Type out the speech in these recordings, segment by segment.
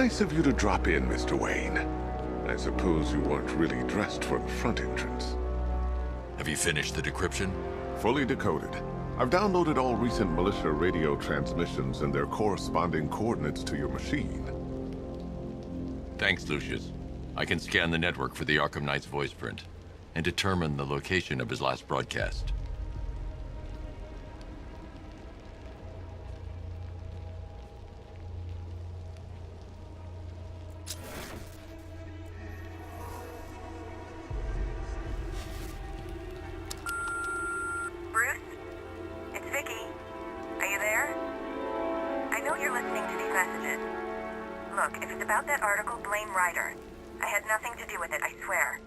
Nice of you to drop in, Mr. Wayne. I suppose you weren't really dressed for the front entrance. Have you finished the decryption? Fully decoded. I've downloaded all recent militia radio transmissions and their corresponding coordinates to your machine. Thanks, Lucius. I can scan the network for the Arkham Knight's voice print and determine the location of his last broadcast. Look, if it's about that article, blame Ryder. I had nothing to do with it, I swear.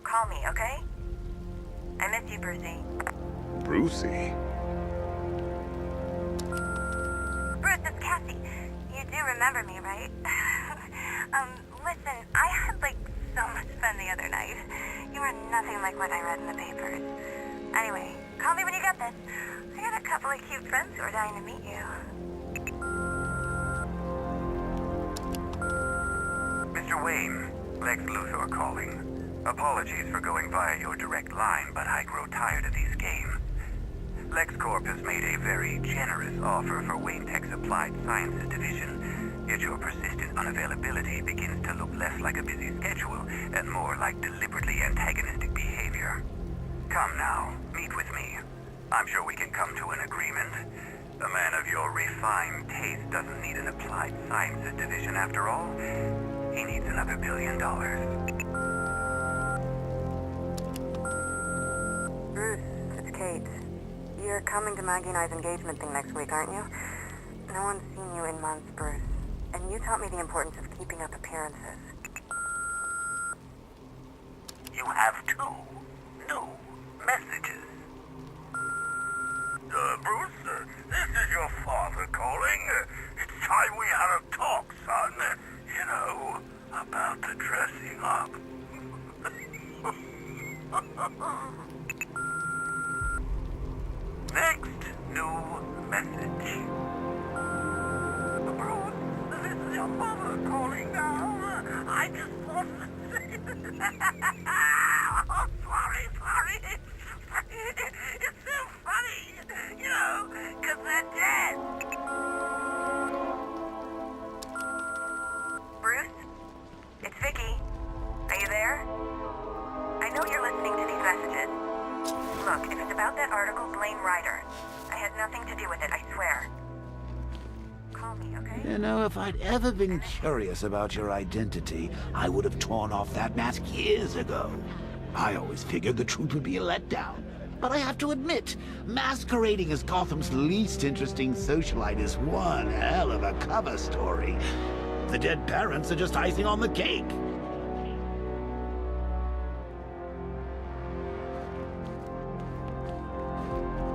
Call me, okay? I miss you, Brucey. Brucey? Bruce, it's Cassie. You do remember me, right? Listen, I had, so much fun the other night. You were nothing like what I read in the papers. Anyway, call me when you get this. I got a couple of cute friends who are dying to meet you. Mr. Wayne, Lex Luthor calling. Apologies for going via your direct line, but I grow tired of these games. LexCorp has made a very generous offer for Wayne Tech's Applied Sciences division, yet your persistent unavailability begins to look less like a busy schedule and more like deliberately antagonistic behavior. Come now, meet with me. I'm sure we can come to an agreement. A man of your refined taste doesn't need an Applied Sciences division after all. He needs another $1 billion. Bruce, it's Kate. You're coming to Maggie and I's engagement thing next week, aren't you? No one's seen you in months, Bruce. And you taught me the importance of keeping up appearances. You have 2 new messages. Bruce, this is your father calling. It's time we had a talk, son. You know, about the dressing up. Next new message. Bruce, this is your mother calling now. I just want to say... Oh, sorry. It's so funny, you know, because they're dead. Bruce? It's Vicky. Are you there? I know you're listening to these messages. Look, if it's about that article, blame Ryder. I had nothing to do with it, I swear. Call me, okay? You know, if I'd ever been curious about your identity, I would have torn off that mask years ago. I always figured the truth would be a letdown. But I have to admit, masquerading as Gotham's least interesting socialite is one hell of a cover story. The dead parents are just icing on the cake.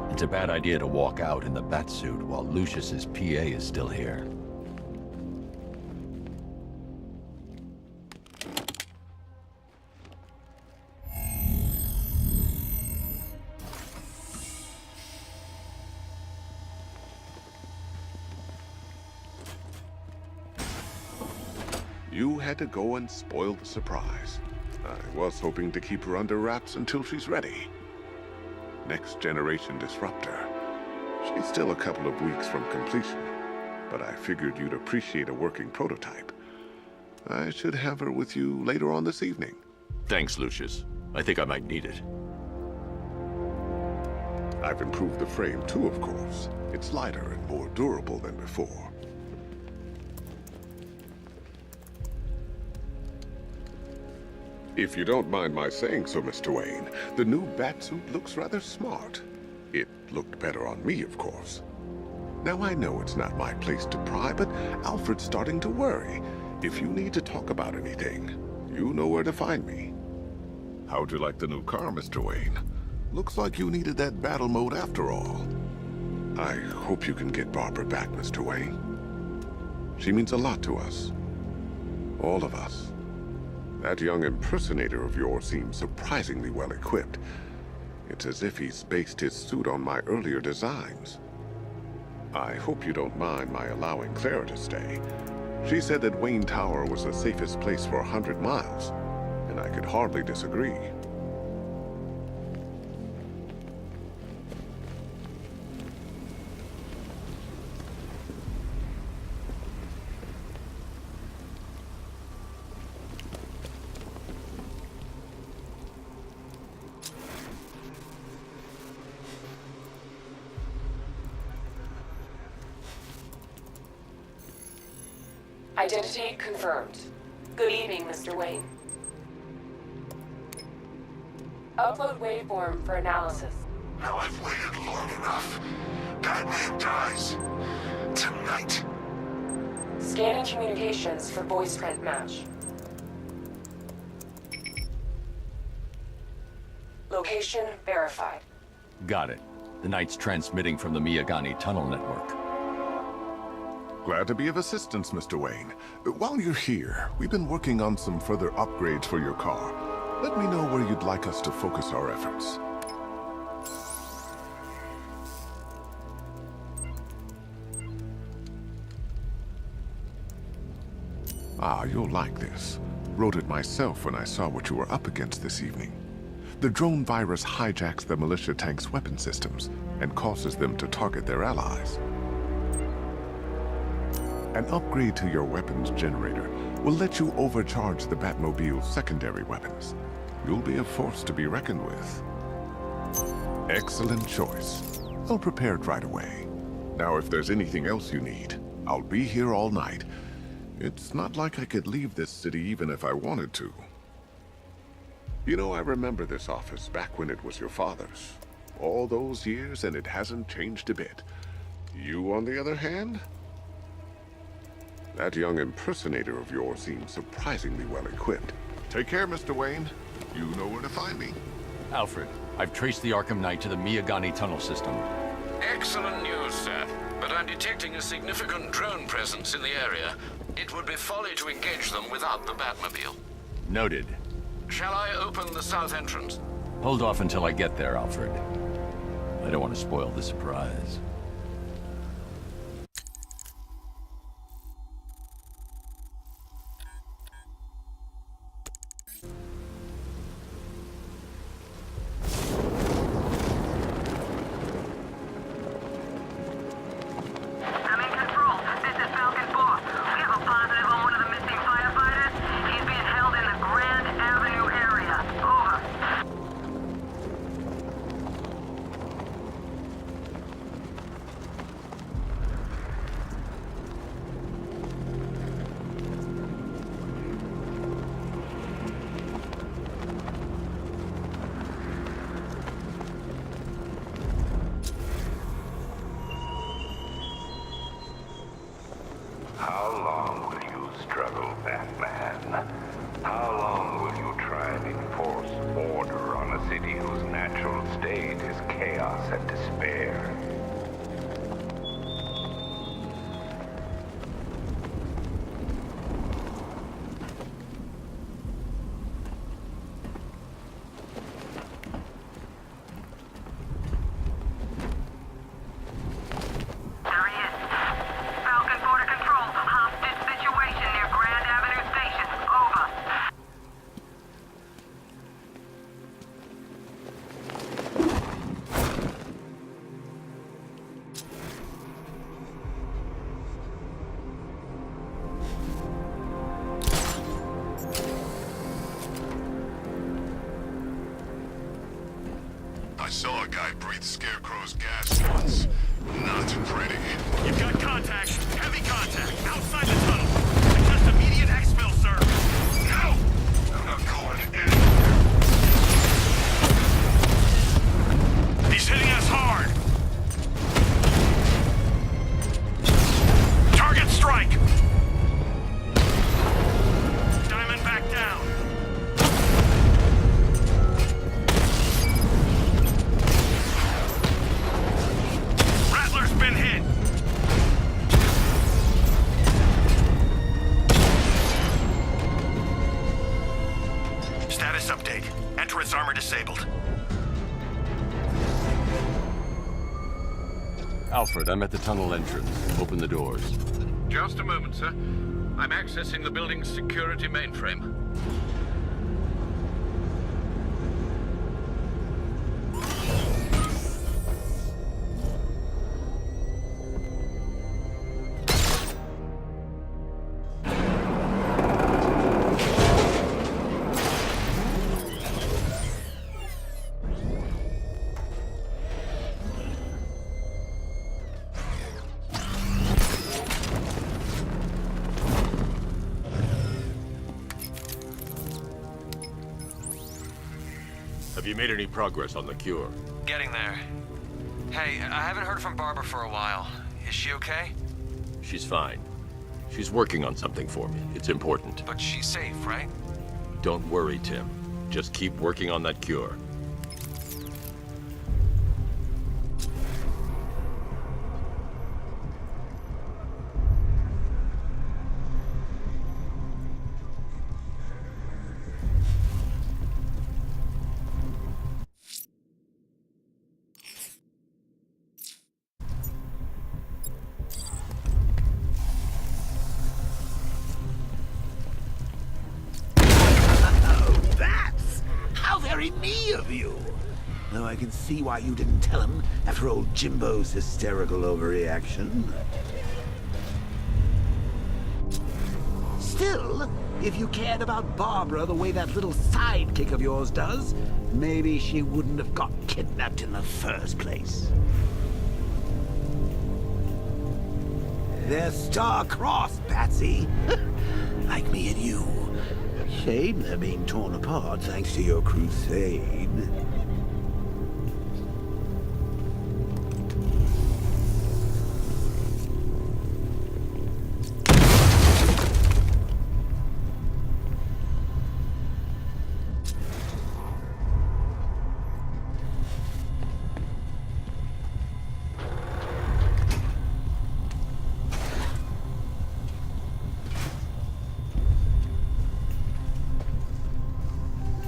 It's a bad idea to walk out in the Batsuit while Lucius's PA is still here. You had to go and spoil the surprise. I was hoping to keep her under wraps until she's ready. Next generation disruptor. She's still a couple of weeks from completion, but I figured you'd appreciate a working prototype. I should have her with you later on this evening. Thanks, Lucius. I think I might need it. I've improved the frame too, of course. It's lighter and more durable than before. If you don't mind my saying so, Mr. Wayne, the new Batsuit looks rather smart. It looked better on me, of course. Now I know it's not my place to pry, but Alfred's starting to worry. If you need to talk about anything, you know where to find me. How'd you like the new car, Mr. Wayne? Looks like you needed that battle mode after all. I hope you can get Barbara back, Mr. Wayne. She means a lot to us. All of us. That young impersonator of yours seems surprisingly well equipped. It's as if he's based his suit on my earlier designs. I hope you don't mind my allowing Clara to stay. She said that Wayne Tower was the safest place for 100 miles, and I could hardly disagree. Identity confirmed. Good evening, Mr. Wayne. Upload waveform for analysis. Now I've waited long enough. Batman dies. Tonight. Scanning communications for voice print match. Location verified. Got it. The Knight's transmitting from the Miyagani tunnel network. Glad to be of assistance, Mr. Wayne. While you're here, we've been working on some further upgrades for your car. Let me know where you'd like us to focus our efforts. Ah, you'll like this. Wrote it myself when I saw what you were up against this evening. The drone virus hijacks the militia tank's weapon systems and causes them to target their allies. An upgrade to your weapons generator will let you overcharge the Batmobile's secondary weapons. You'll be a force to be reckoned with. Excellent choice. I'll prepare it right away. Now, if there's anything else you need, I'll be here all night. It's not like I could leave this city even if I wanted to. You know, I remember this office back when it was your father's. All those years, and it hasn't changed a bit. You, on the other hand? That young impersonator of yours seems surprisingly well equipped. Take care, Mr. Wayne. You know where to find me. Alfred, I've traced the Arkham Knight to the Miyagani tunnel system. Excellent news, sir. But I'm detecting a significant drone presence in the area. It would be folly to engage them without the Batmobile. Noted. Shall I open the south entrance? Hold off until I get there, Alfred. I don't want to spoil the surprise. I'm in control. This is Falcon 4. We have a positive on one of the missing firefighters. He's being held in the Grand Avenue area. Over. How long will you struggle, Batman? How long will you try and enforce order on a city whose natural state is chaos and despair? There he is. Falcon 4 to control. Hostage situation near Grand Avenue Station. Over. I saw a guy breathe Scarecrow's gas once. Not pretty. You've got contact. Heavy contact. Outside the tunnel. Suggest immediate exfil, sir. No! I'm not going in. He's hitting us hard. Target strike. Diamond back down. Rattler's been hit. Status update. Entrance armor disabled. Alfred, I'm at the tunnel entrance. Open the doors. Just a moment, sir. I'm accessing the building's security mainframe. Have you made any progress on the cure? Getting there. Hey, I haven't heard from Barbara for a while. Is she okay? She's fine. She's working on something for me. It's important. But she's safe, right? Don't worry, Tim. Just keep working on that cure. Very me of you. Though I can see why you didn't tell him after old Jimbo's hysterical overreaction. Still, if you cared about Barbara the way that little sidekick of yours does, maybe she wouldn't have got kidnapped in the first place. They're star-crossed, Patsy. Like me and you. Shame they're being torn apart thanks to your crusade.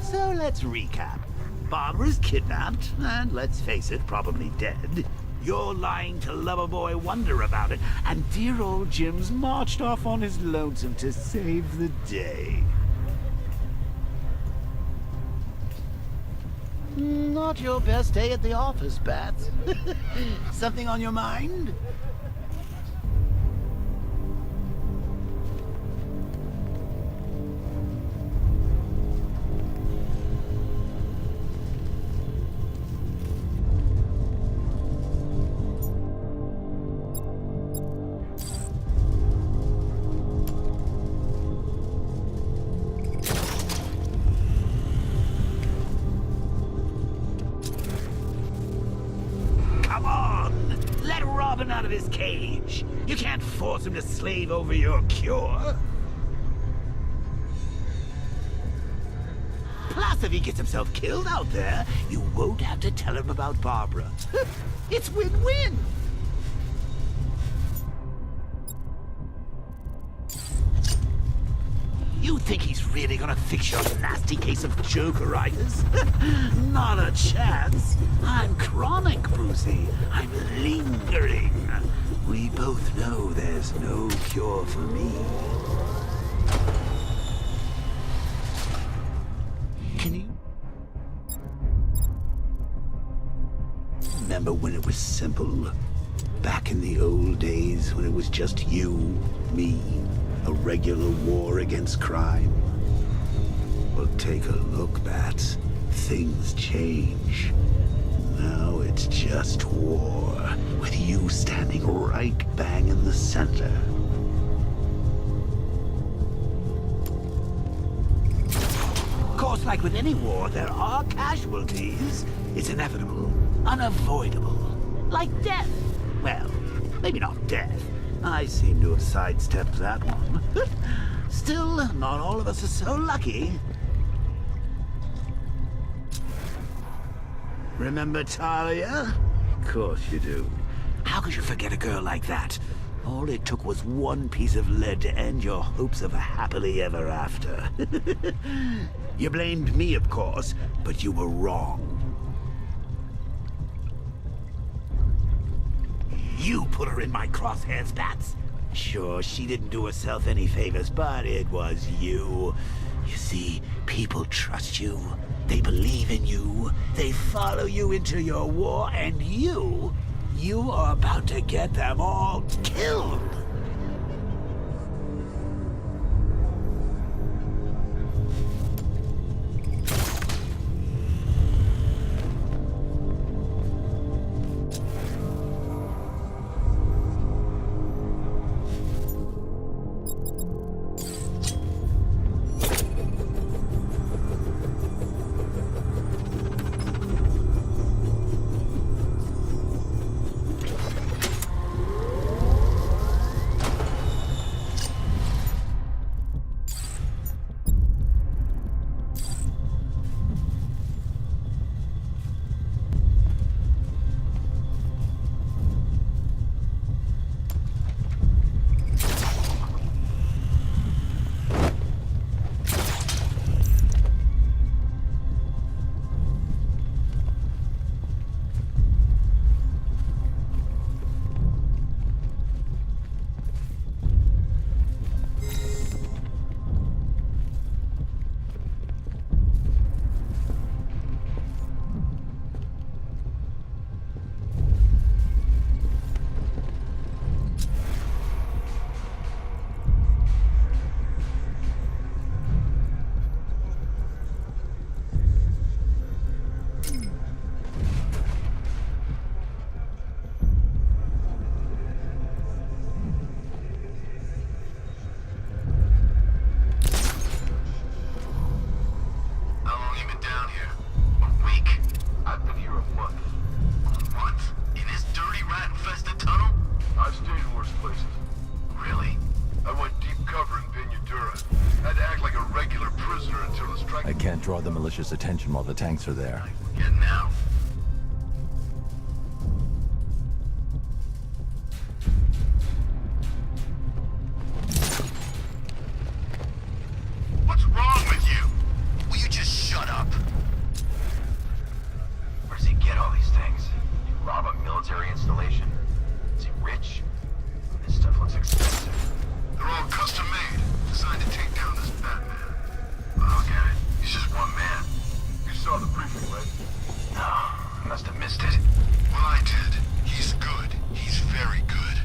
So let's recap. Barbara's kidnapped, and let's face it, probably dead. You're lying to Loverboy Wonder about it, and dear old Jim's marched off on his lonesome to save the day. Not your best day at the office, Bats. Something on your mind? Out of his cage. You can't force him to slave over your cure. Plus, if he gets himself killed out there, you won't have to tell him about Barbara. It's win-win. You think he's really gonna fix your nasty case of Jokeritis? Not a chance. I'm chronic, Brucey. I'm lingering. We both know there's no cure for me. Can you... Remember when it was simple? Back in the old days when it was just you, me, a regular war against crime? Well, take a look, Bats. Things change. Now it's just war, with you standing right bang in the center. Of course, like with any war, there are casualties. It's inevitable, unavoidable. Like death. Well, maybe not death. I seem to have sidestepped that one. Still, not all of us are so lucky. Remember Talia? Of course you do. How could you forget a girl like that? All it took was one piece of lead to end your hopes of a happily ever after. You blamed me, of course, but you were wrong. You put her in my crosshairs, Bats. Sure, she didn't do herself any favors, but it was you. You see, people trust you. They believe in you. They follow you into your war, and you are about to get them all killed. Draw the malicious attention while the tanks are there. Get now. What's wrong with you? Will you just shut up? Where does he get all these things? You rob a military installation? Is he rich? This stuff looks expensive. They're all custom made, designed to take down this Batman. I don't get it. He's just one man. You saw the briefing, right? No, I must have missed it. Well, I did. He's good. He's very good.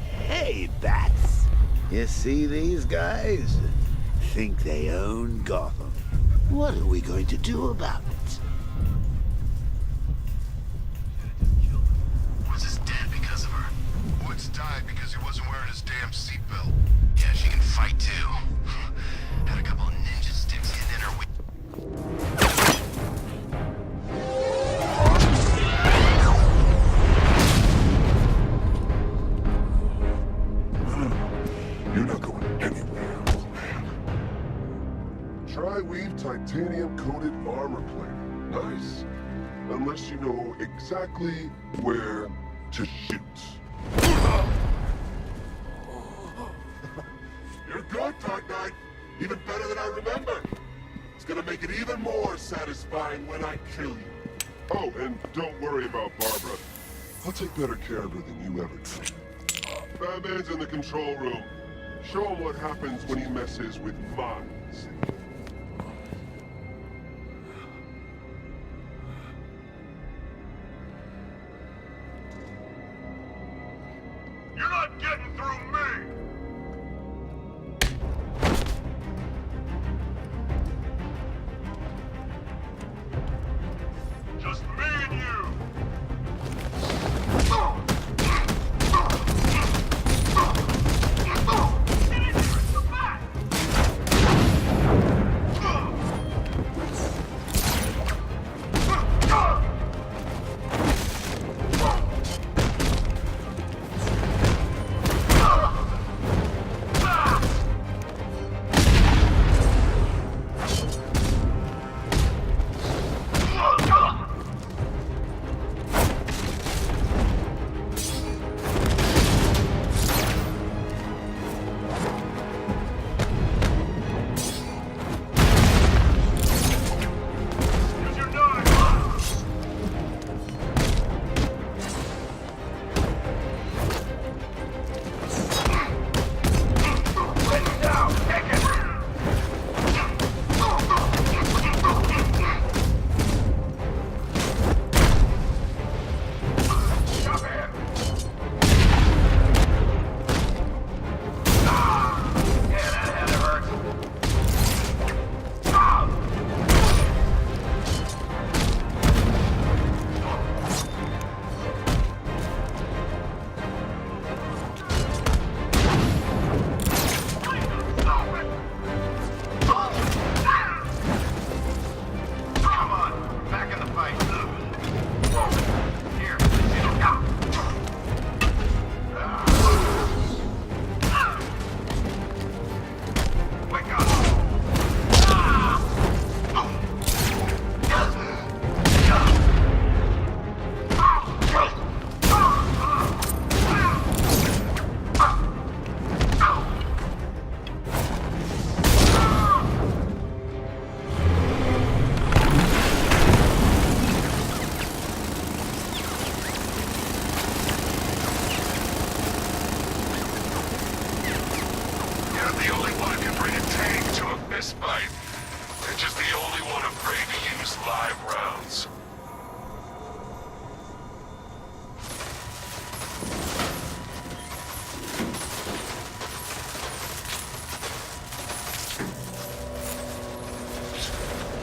Hey, Bats. You see these guys? Think they own Gotham. What are we going to do about it? Was his dead because of her? Woods died because he wasn't wearing his damn seatbelt. Yeah, she can fight too. Had a couple of ninja sticks getting in her way. You're not going anywhere, old man. Tri-weave titanium-coated armor plate. Nice. Unless you know exactly where to shoot. You're good, Dark Knight. Even better than I remember. It's gonna make it even more satisfying when I kill you. Oh, and don't worry about Barbara. I'll take better care of her than you ever did. Batman's in the control room. Show him what happens when he messes with minds. You're not getting through me! Just me and you! Get in there! Come back!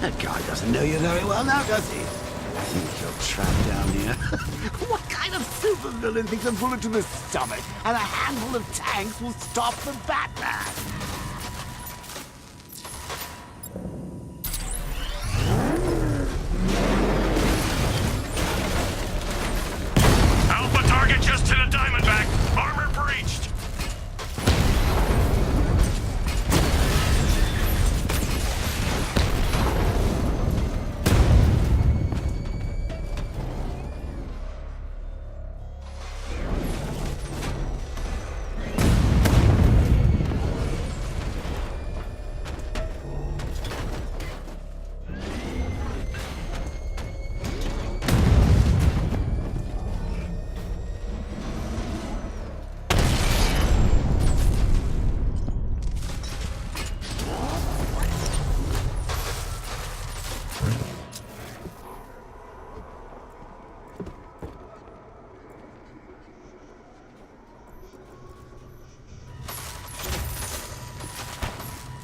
That guy doesn't know you very well now, does he? I think you're trapped down here. What kind of supervillain thinks a bullet to the stomach and a handful of tanks will stop the Batman? Alpha target just hit a Diamondback. Armor breached.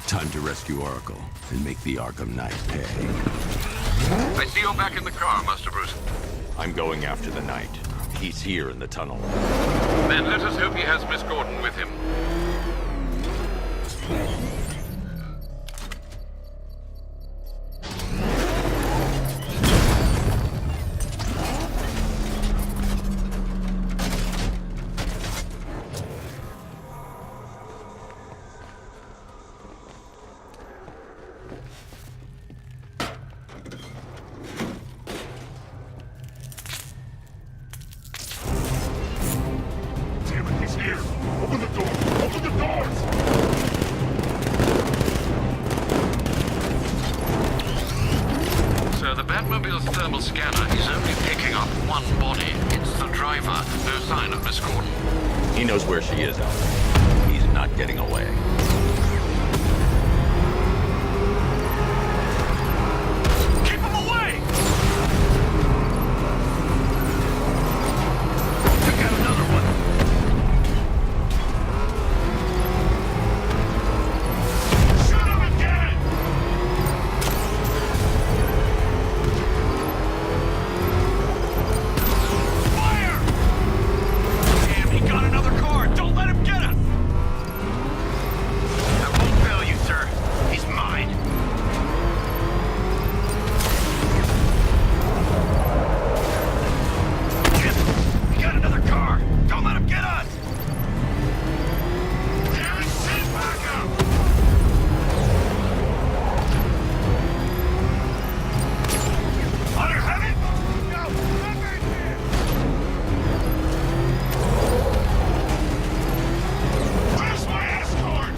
Time to rescue Oracle and make the Arkham Knight pay. I see you're back in the car, Master Bruce. I'm going after the Knight. He's here in the tunnel. Then let us hope he has Miss Gordon with him. Batmobile's thermal scanner is only picking up one body. It's the driver. No sign of Miss Gordon. He knows where she is, Alfred. He's not getting away. Keep him away! Took out another one. Shoot him again! Fire! Damn, he got another car. Don't let him get us! I won't fail you, sir. He's mine. We got another car! Don't let him get us! Damn it, send backup! Hunter, have it? No, not right there! Where's my escort?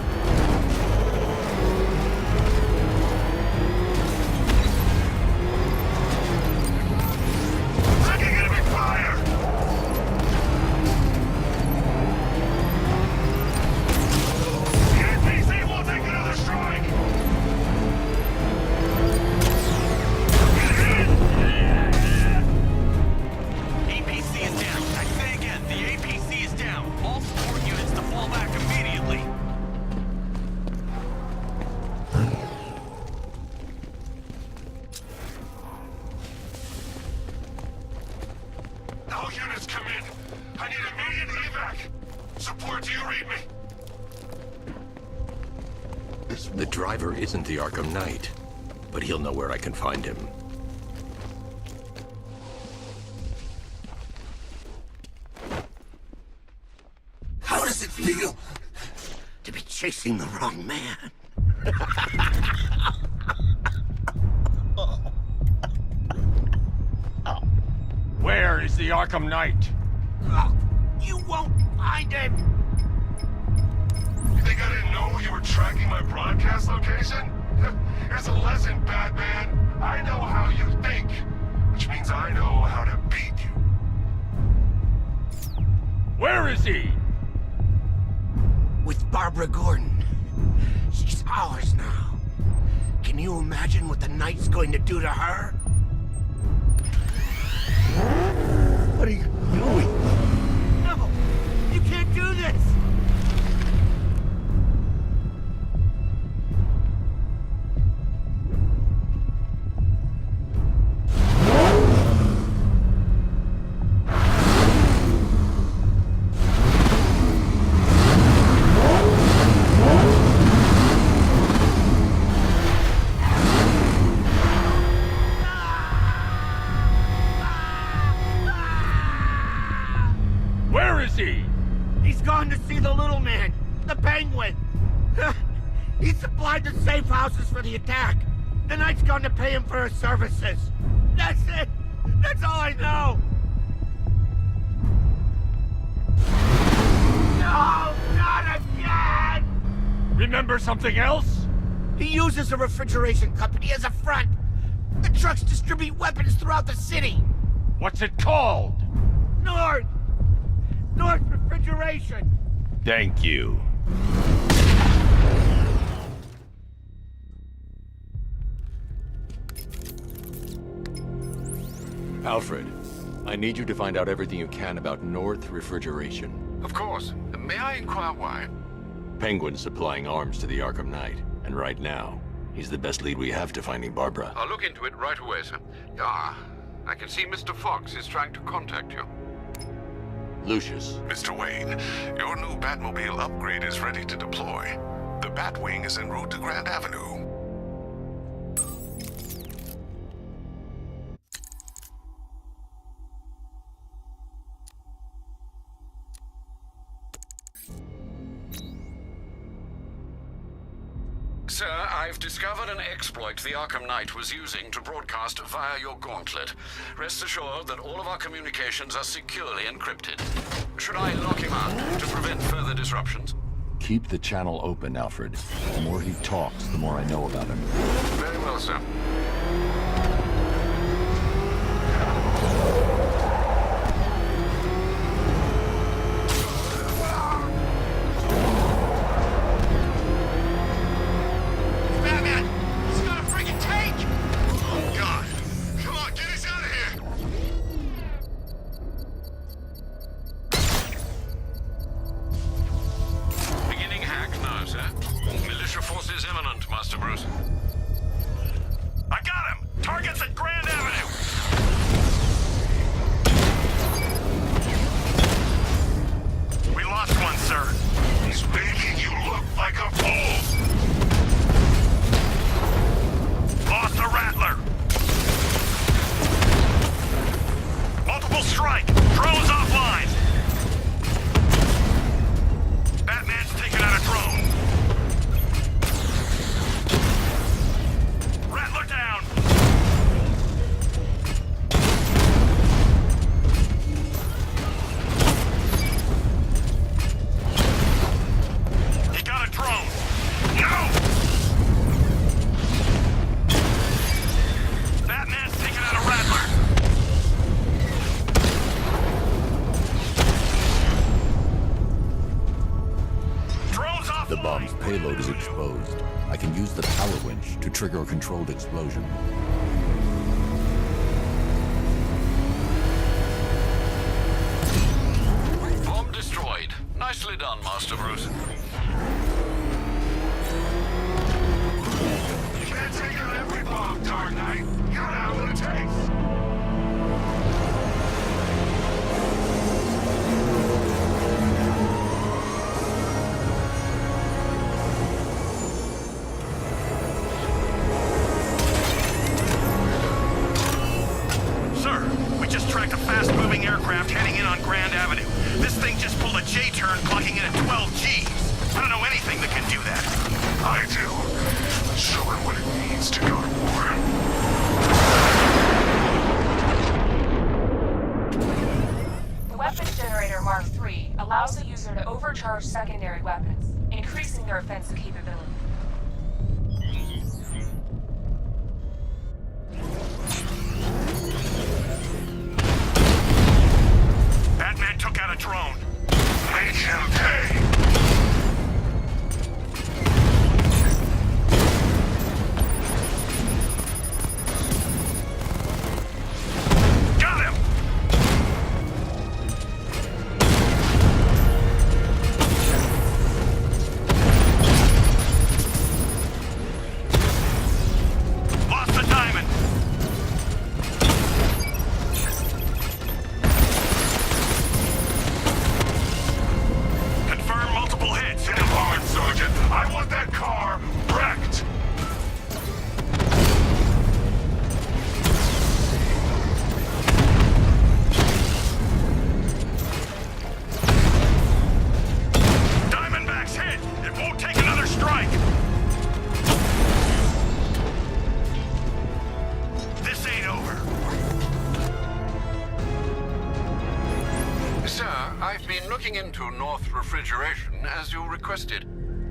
Taking enemy fire! The APC will take another strike! APC is down. I say again, the APC is down. All support units to fall back immediately. All units come in. I need immediate evac. Support, do you read me? The driver isn't the Arkham Knight, but he'll know where I can find him. How does it feel to be chasing the wrong man? Where is the Arkham Knight? You won't find him! You think I didn't know you were tracking my broadcast location? Here's a lesson, Batman. I know how you think, which means I know how to beat you. Where is he? With Barbara Gordon. She's ours now. Can you imagine what the Knight's going to do to her? What are you doing? No! You can't do this! find the safe houses for the attack. The Knight's going to pay him for his services. That's it. That's all I know. No, not again! Remember something else? He uses a refrigeration company as a front. The trucks distribute weapons throughout the city. What's it called? North Refrigeration. Thank you. Alfred, I need you to find out everything you can about North Refrigeration. Of course. May I inquire why? Penguin's supplying arms to the Arkham Knight, and right now, he's the best lead we have to finding Barbara. I'll look into it right away, sir. Ah, I can see Mr. Fox is trying to contact you. Lucius. Mr. Wayne, your new Batmobile upgrade is ready to deploy. The Batwing is en route to Grand Avenue. Sir, I've discovered an exploit the Arkham Knight was using to broadcast via your gauntlet. Rest assured that all of our communications are securely encrypted. Should I lock him out to prevent further disruptions? Keep the channel open, Alfred. The more he talks, the more I know about him. Very well, sir. I got him! Target's at Grand Avenue! We lost one, sir. He's making you look like a fool! Lost a Rattler! Multiple strike! Drone's offline! Batman's taking out a drone! Rattler down! He got a drone! No! Batman's taking out a Rattler! Drone's offline! The bomb's payload is exposed. I can use the power winch to trigger a controlled explosion. Bomb destroyed. Nicely done, Master Bruce. You can't take out every bomb, Dark Knight. You gotta have what it takes. Sir, we just tracked a fast-moving aircraft heading in on Grand Avenue. This thing just pulled a J-turn, clocking in at 12 Gs. I don't know anything that can do that. I do. Show it what it means to go to war. The weapons generator Mark III allows the user to overcharge secondary weapons, increasing their offensive capability. Batman took out a drone. Make him pay! Got him! to North Refrigeration as you requested.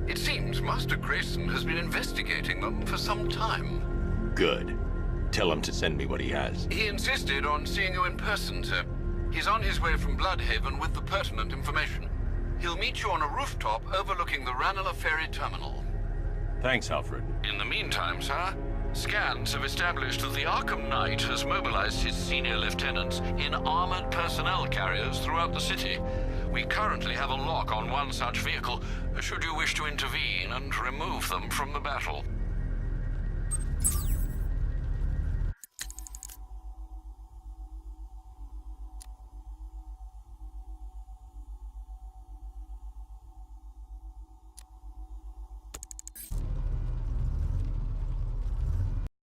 It seems Master Grayson has been investigating them for some time. Good. Tell him to send me what he has. He insisted on seeing you in person, sir. He's on his way from Bloodhaven with the pertinent information. He'll meet you on a rooftop overlooking the Ranelagh Ferry Terminal. Thanks, Alfred. In the meantime, sir, scans have established that the Arkham Knight has mobilized his senior lieutenants in armored personnel carriers throughout the city. We currently have a lock on one such vehicle, should you wish to intervene and remove them from the battle.